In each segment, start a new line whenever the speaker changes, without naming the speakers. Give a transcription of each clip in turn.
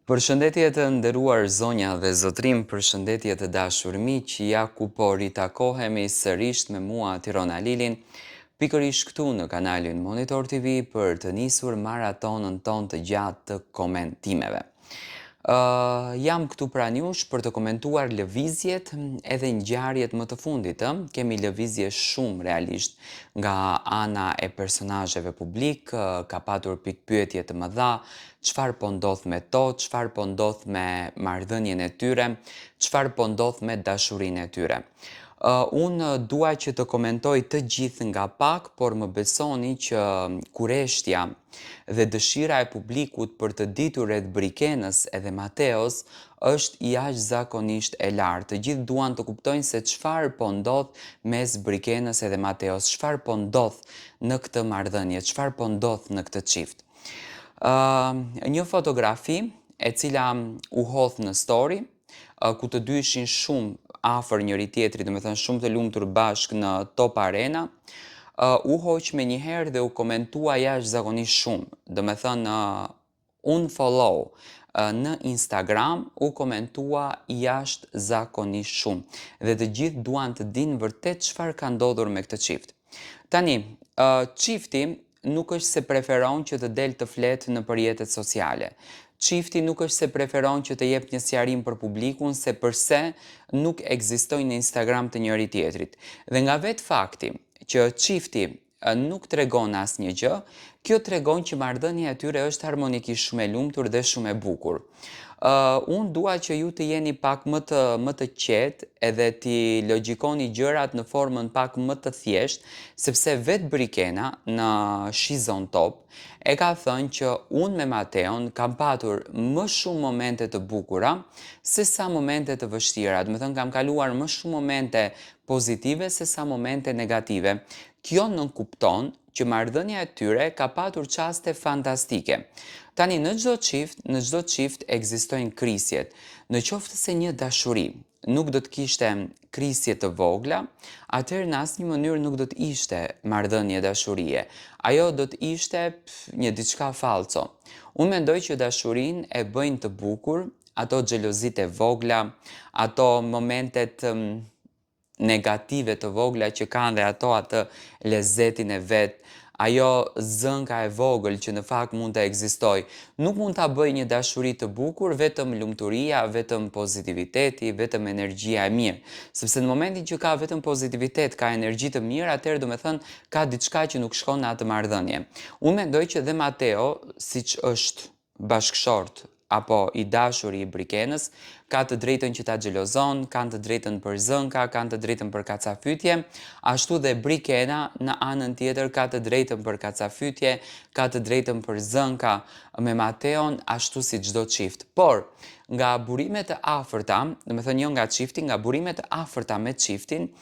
Përshëndetje të nderuar zonja dhe zotrim, përshëndetje të dashur miq, ja ku po ritakohemi sërish me mua Tirona Lilin, pikërisht këtu në kanalin Monitor TV për të nisur maratonën ton të gjatë të komentimeve. Jam këtu pranë jush për të komentuar lëvizjet edhe ngjarjet më të fundit. Kemi lëvizje shumë realisht nga ana e personazheve publik, ka patur pikpyetje të mëdha, çfarë po ndodh me to, çfarë po ndodh me marrëdhënien e tyre, çfarë po ndodh me dashurinë e tyre. Unë dua që të komentoj të gjithë nga pak, por më besoni që kureshtja dhe dëshira e publikut për të ditur rreth Brikenës edhe Mateos është jashtëzakonisht e lartë. Të gjithë duan të kuptojnë se çfarë po ndodh mes Brikenës edhe Mateos, çfarë po ndodh në këtë marrëdhënie, çfarë po ndodh në këtë çift. Një fotografi e cila u hodh në story, ku të dy ishin shumë afër njëri tjetrit, domethënë shumë të lumtur bashkë në Top Arena, u hoq me njëherë dhe u komentua jashtëzakonisht shumë. Domethënë unfollow në Instagram u komentua jashtëzakonisht shumë dhe të gjithë duan të dinë vërtet çfarë ka ndodhur me këtë çift. Tani, çifti nuk është se preferon që të del të flet në rrjetet sociale. Çifti nuk është se preferon që të jep një sqarim për publikun se përse nuk ekzistojnë në Instagram të njëri tjetrit. Dhe nga vetë fakti që çifti nuk tregon asnjë gjë, kjo tregon që marrëdhënia e tyre është harmonikisht shumë e lumtur dhe shumë e bukur. Unë dua që ju të jeni pak më të qetë edhe ti logjikoni gjërat në formën pak më të thjeshtë, sepse vetë Brikena në Shizon Top e ka thënë që unë me Mateon kam patur më shumë momente të bukura se sa momente të vështira. Do të thënë kam kaluar më shumë momente pozitive se sa momente negative. Kjo nënkupton që marrëdhënia e tyre ka patur çaste fantastike. Tani në çdo çift ekzistojnë krisjet. Në qoftë se një dashuri nuk do të kishte krisje të vogla, atëherë në asnjë mënyrë nuk do të ishte marrëdhënie dashurie. Ajo do të ishte një diçka falso. Unë mendoj që dashurinë e bëjnë të bukur ato xhelozitë e vogla, ato momentet negative të vogla që kanë dhe ato atë lezetin e vet, ajo zënka e vogël që në fakt mund të ekzistojë. Nuk mund ta bëjë një dashuri të bukur vetëm lumturia, vetëm pozitiviteti, vetëm energjia e mirë. Sepse në momentin që ka vetëm pozitivitet, ka energji të mirë, atëherë do të thënë ka diçka që nuk shkon në atë marrëdhënie. Unë mendoj që dhe Mateo, siç është bashkëshort apo i dashuri i Brikenës, ka të drejtën që ta xhelozon, kanë të drejtën për zënka, kanë të drejtën për kacafytje, ashtu dhe Brikena në anën tjetër ka të drejtën për kacafytje, ka të drejtën për zënka me Mateon, ashtu si çdo çift. Por, nga burimet e afërta, domethënë jo nga çifti, nga burimet e afërta me çiftin,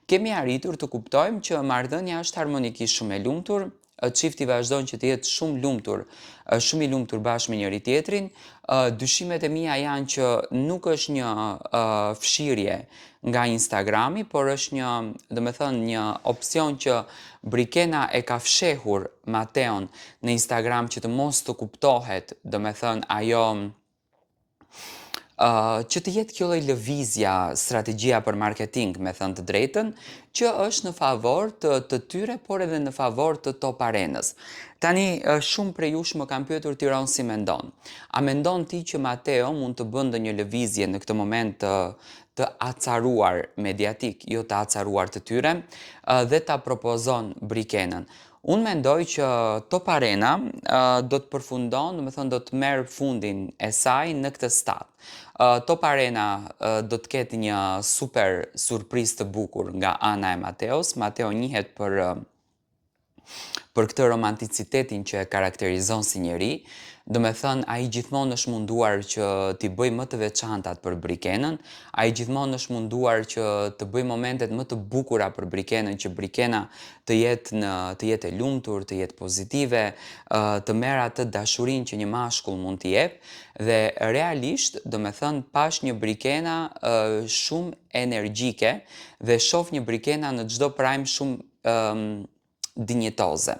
kemi arritur të kuptojmë që marrëdhënia është harmonikisht shumë e lumtur, çifti vazhdon që të jetë shumë i lumtur bashkë me njëri tjetrin. Dyshimet e mia janë që nuk është një fshirje nga Instagrami, por është një opsion që Brikena e ka fshehur Mateon në Instagram që të mos të kuptohet, ajo që të jetë kjo lloj lëvizja, strategjia për marketing, me thënë të drejtën, që është në favor të tyre, por edhe në favor të Top Arenës. Tani, shumë prej jush më kanë pyetur Tiron si mendon. A mendon ti që Mateo mund të bënte një lëvizje në këtë moment të acaruar mediatik, jo të acaruar të tyre, dhe ta propozon Brikenën? Unë mendoj që Top Arena do të përfundon, do të merr fundin e saj në këtë stad. Top Arena do të ketë një super surprizë të bukur nga ana e Mateos. Mateo njihet për këtë romanticitetin që e karakterizon si njeri. Ai gjithmonë është munduar që t'i bëj më të veçantat për Brikenën, ai gjithmonë është munduar që të bëj momentet më të bukura për Brikenën, që Brikena të jetë e lumtur, të jetë pozitive, të merr atë dashurinë që një mashkull mund t'i jep, dhe realisht, pash një Brikena shumë energjike dhe shoh një Brikena në çdo prime shumë dinjitoze.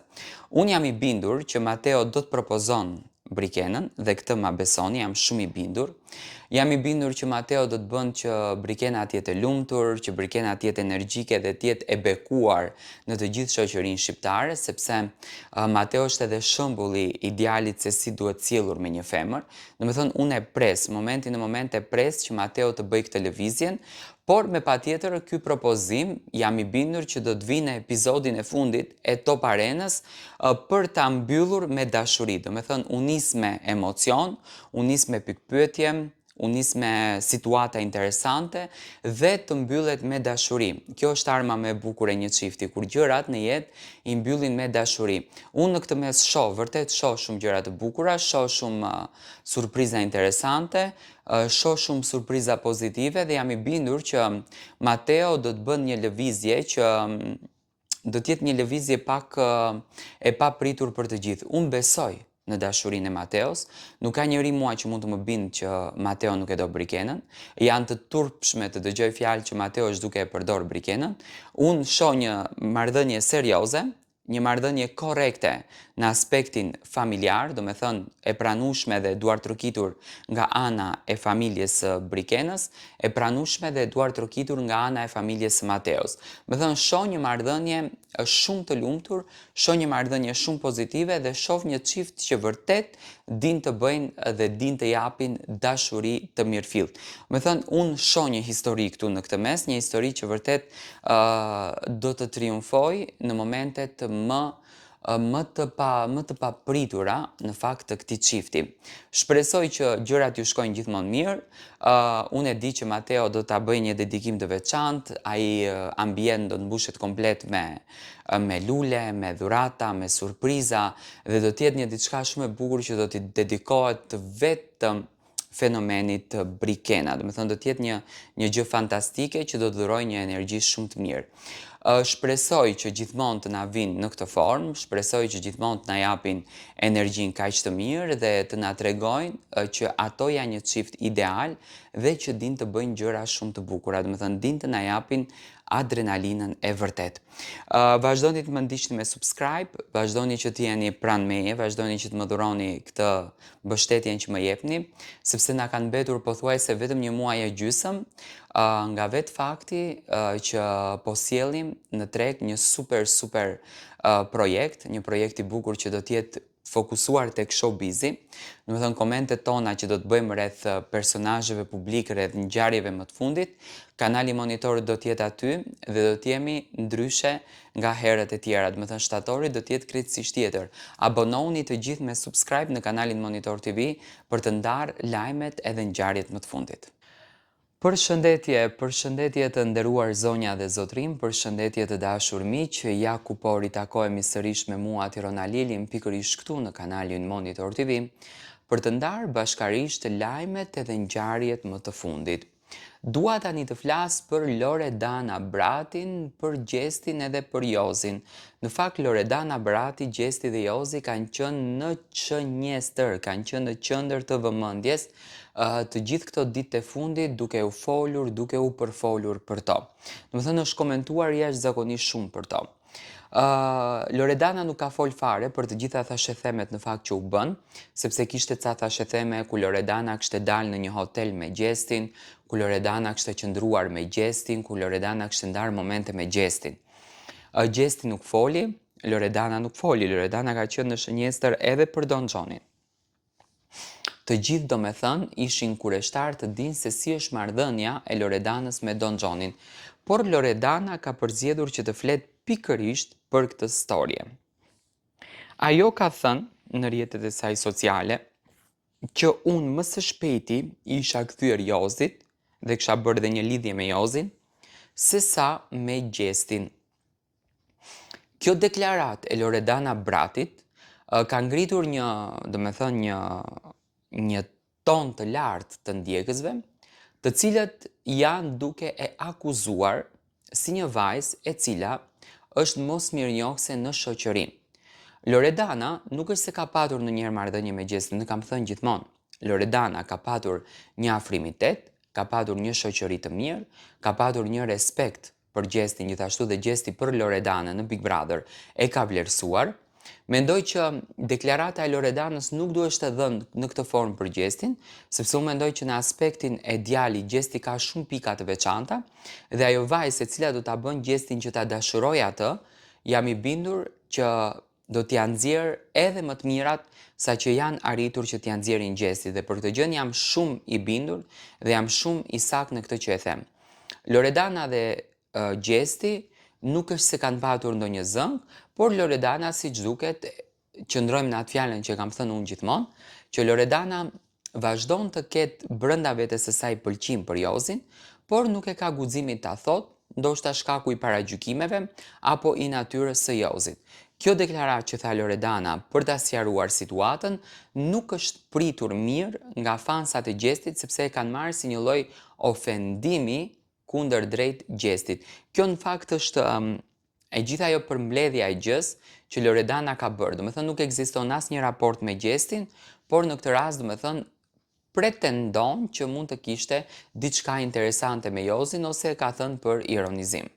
Unë jam i bindur që Mateo do të propozon Brikenën dhe këtë ma besoni, jam shumë i bindur. Jam i bindur që Mateo do të bën që Brikena të jetë e lumtur, që Brikena të jetë energjike dhe të jetë e bekuar në të gjithë shoqërinë shqiptare, sepse Mateo është edhe shembulli i idealit se si duhet sjellur me një femër. Domethënë unë e pres, momenti në moment e pres që Mateo të bëj këtë lëvizjen, por me patjetër ky propozim jam i bindur që do të vinë në episodin e fundit e Top Arenës për ta mbyllur me dashuri. Domethënë u nis me emocion, u nis me pikpyetje, u nis me situata interesante dhe të mbyllet me dashuri. Kjo është arma më e bukur e një çifti, kur gjërat në jetë i mbyllin me dashuri. Unë në këtë mes vërtet shoh shumë gjëra të bukura, shoh shumë surpriza interesante, shoh shumë surpriza pozitive dhe jam i bindur që Mateo do të bën një lëvizje që do të jetë një lëvizje pak e papritur për të gjithë. Unë besoj në dashurinë e Mateos, nuk ka njëri mua që mund të më bindë që Mateo nuk e do Brikenën, janë të turpshme të dëgjoj fjalë që Mateo është duke e përdor Brikenën, unë shoh një marrëdhënie serioze, një marrëdhënie korrekte në aspektin familjar, do me thënë e pranueshme dhe duar trokitur nga ana e familjes së Brikenës, e pranueshme dhe duar trokitur nga ana e familjes së Mateos. Me thënë shoh një marrëdhënie shumë të lumtur, shoh një marrëdhënie shumë pozitive dhe shoh një çift që vërtet din të bëjnë dhe din të japin dashuri të mirëfillt. Me thënë unë shoh një histori këtu në këtë mes, një histori që vërtet do të triumfoj në momentet më të papritura në fakt të këtij çifti. Shpresoj që gjërat ju shkojnë gjithmonë mirë. Unë e di që Mateo do ta bëjë një dedikim të veçantë, ai ambient do të mbushet komplet me lule, me dhurata, me surpriza dhe do të jetë një diçka shumë e bukur që do t'i dedikohet vetëm fenomenit Brikena. Do të thënë do të jetë një gjë fantastike që do të dhurojë një energji shumë të mirë. Shpresoj që gjithmonë të na vinë në këtë formë, shpresoj që gjithmonë të na japin energjinë kaq të mirë dhe të na tregojnë që ato janë një çift ideal dhe që din të bëjnë gjëra shumë të bukura, do të thënë din të na japin adrenalinën e vërtet. Vazhdoni të më ndiqni me subscribe, vazhdoni që të jeni pranë meje, vazhdoni që të më dhuroni këtë mbështetjen që më jepni, sepse na kanë mbetur pothuajse vetëm një muaj e gjysmë, nga vetë fakti që po sjellim në treg një super projekt, një projekt i bukur që do të jetë fokusuar tek showbizi, do të thënë komentet tona që do të bëjmë rreth personazheve publik, rreth ngjarjeve më të fundit, kanali Monitor do të jetë aty dhe do të jemi ndryshe nga herët e tjera, do të thënë shtatori do të jetë krejtësisht tjetër. Abonohuni të gjithë me subscribe në kanalin Monitor TV për të ndarë lajmet edhe ngjarjet më të fundit. Përshëndetje të nderuar zonja dhe zotrim, përshëndetje të dashur miq, ja ku po ritakohemi sërish me mua Tirona Lilin pikërisht këtu në kanalin Monitor TV, për të ndarë bashkarisht lajmet edhe ngjarjet më të fundit. Dua tani të flas për Loredana Bratin, për Gjestin edhe për Jozin. Në fakt Loredana Brati, Gjesti dhe Jozi kanë qenë në çënjestër, kanë qenë në qendër të vëmendjes të gjithë këto ditë të fundit duke u folur, duke u përfolur për to. Domethënë është komentuar jashtëzakonisht shumë për to. Loredana nuk ka fol fare për të gjitha thashethemet në fakt që u bën, sepse kishte ca thashetheme ku Loredana kishte dalë në një hotel me Gjestin, ku Loredana kishte qëndruar me Gjestin, ku Loredana kishte ndarë momente me Gjestin. Gjesti nuk foli, Loredana nuk foli, Loredana ka qenë në shënjestër edhe për Don Gjonin. Të gjithë do me thënë ishin kureshtar të dinë se si është marrëdhënia e Loredanës me Don Gjonin, por Loredana ka përzgjedhur që të flet pikërisht për këtë storje. Ajo ka thënë në rrjetet e saj sociale që unë më së shpejti isha kthyer Jozit dhe kisha bërë dhe një lidhje me Jozin, sesa me Gjestin. Kjo deklarat e Loredana Bratit ka ngritur një ton të lartë të ndjekësve, të cilët janë duke e akuzuar si një vajzë e cila është mosmirënjohëse në shoqëri. Loredana nuk është se ka patur ndonjëherë marrëdhënie me Gjestin, ne kam thënë gjithmonë. Loredana ka patur një afrimitet, ka patur një shoqëri të mirë, ka patur një respekt për Gjestin, gjithashtu dhe Gjesti për Loredanën në Big Brother e ka vlerësuar. Mendoj që deklarata e Loredanës nuk duhet të dhënë në këtë formë për Gjestin, sepse unë mendoj që në aspektin e djalit Gjesti ka shumë pika të veçanta dhe ajo vajzë e cila do ta bën Gjestin që ta dashurojë atë, jam i bindur që do t'ja nxjerrë edhe më të mirat sa që janë arritur që t'ja nxjerrin Gjestit dhe për këtë gjë jam shumë i bindur dhe jam shumë i saktë në këtë që e them. Loredana dhe Gjesti nuk është se kanë patur ndonjë zëng, por Loredana siç duket, qëndrojmë në atë fjalën që kam thënë unë gjithmonë, që Loredana vazhdon të ketë brenda vetes së saj pëlqim për Jozin, por nuk e ka guximin ta thotë, ndoshta shkaku i paragjykimeve apo i natyrës së Jozit. Kjo deklaratë që tha Loredana për ta sqaruar situatën nuk është pritur mirë nga fansat e Gjestit sepse e kanë marrë si një lloj ofendimi kundër drejt Gjestit. Kjo në fakt është e gjitha ajo përmbledhja e gjës që Loredana ka bërë. Do me thënë nuk ekziston asnjë raport me Gjestin, por në këtë rast do me thënë pretendon që mund të kishte diçka interesante me Jozin ose e ka thënë për ironizim.